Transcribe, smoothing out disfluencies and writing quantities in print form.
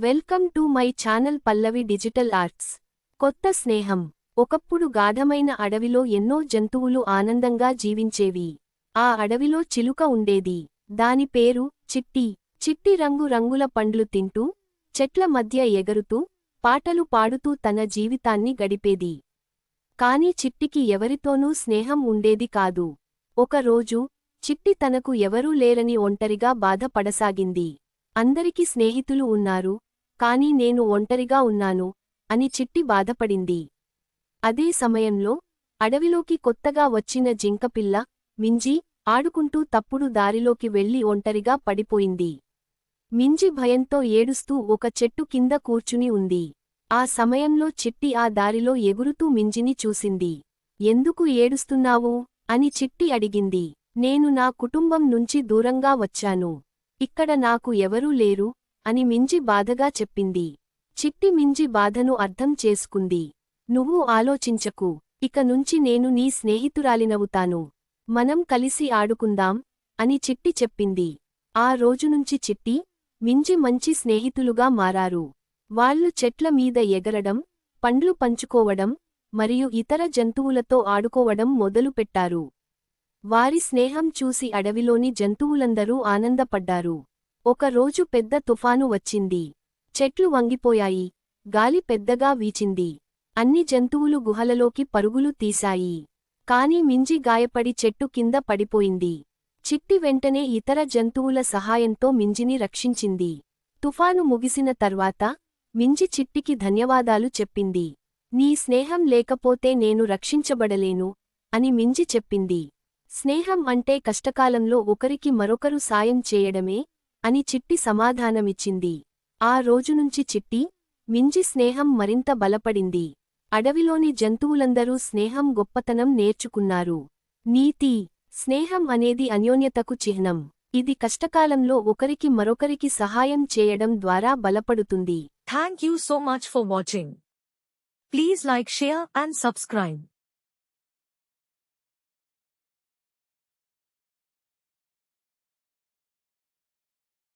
Welcome to my channel Pallavi digital arts. కొత్త స్నేహం. ఒకప్పుడు గాఢమైన అడవిలో ఎన్నో జంతువులు ఆనందంగా జీవించేవి. ఆ అడవిలో చిలుక ఉండేది. దాని పేరు చిట్టి. చిట్టి రంగు రంగుల పండ్లు తింటూ, చెట్ల మధ్య ఎగరుతూ, పాటలు పాడుతూ తన జీవితాన్ని గడిపేది. కాని చిట్టికి ఎవరితోనూ స్నేహం ఉండేది కాదు. ఒకరోజు చిట్టి తనకు ఎవరూ లేరని ఒంటరిగా బాధపడసాగింది. అందరికి స్నేహితులు ఉన్నారు, కాని నేను ఒంటరిగా ఉన్నాను అని చిట్టి బాధపడింది. అదే సమయంలో అడవిలోకి కొత్తగా వచ్చిన జింకపిల్ల మింజి ఆడుకుంటూ తప్పుడు దారిలోకి వెళ్లి ఒంటరిగా పడిపోయింది. మింజి భయంతో ఏడుస్తూ ఒక చెట్టు కింద కూర్చుని ఉంది. ఆ సమయంలో చిట్టి ఆ దారిలో ఎగురుతూ మింజిని చూసింది. ఎందుకు ఏడుస్తున్నావు అని చిట్టి అడిగింది. నేను నా కుటుంబం నుంచి దూరంగా వచ్చాను. ఇక్కడ నాకు ఎవరూ లేరు అని మింజి బాధగా చెప్పింది. చిట్టి మింజి బాధను అర్థం చేసుకుంది. నువ్వు ఆలోచించకు, ఇక నుంచి నేను నీ స్నేహితురాలినవుతాను. మనం కలిసి ఆడుకుందాం అని చిట్టి చెప్పింది. ఆ రోజునుంచి చిట్టి, మింజి మంచి స్నేహితులుగా మారారు. వాళ్ళు చెట్ల మీద ఎగరడం, పండ్లు పంచుకోవడం, మరియు ఇతర జంతువులతో ఆడుకోవడం మొదలుపెట్టారు. వారి స్నేహం చూసి అడవిలోని జంతువులందరూ ఆనందపడ్డారు. ఒకరోజు పెద్ద తుఫాను వచ్చింది. చెట్లు వంగిపోయాయి. గాలి పెద్దగా వీచింది. అన్ని జంతువులు గుహలలోకి పరుగులు తీశాయి. కాని మింజి గాయపడి చెట్టు కింద పడిపోయింది. చిట్టి వెంటనే ఇతర జంతువుల సహాయంతో మింజిని రక్షించింది. తుఫాను ముగిసిన తర్వాత మింజి చిట్టికి ధన్యవాదాలు చెప్పింది. నీ స్నేహం లేకపోతే నేను రక్షించబడలేను అని మింజి చెప్పింది. స్నేహం అంటే కష్టకాలంలో ఒకరికి మరొకరు సాయం చేయడమే అని చిట్టి సమాధానమిచ్చింది. ఆ రోజునుంచి చిట్టి, మింజి స్నేహం మరింత బలపడింది. అడవిలోని జంతువులందరూ స్నేహం గొప్పతనం నేర్చుకున్నారు. నీతి: స్నేహం అనేది అన్యోన్యతకు చిహ్నం. ఇది కష్టకాలంలో ఒకరికి మరొకరికి సహాయం చేయడం ద్వారా బలపడుతుంది. Thank you so much for watching. Please like, share and subscribe.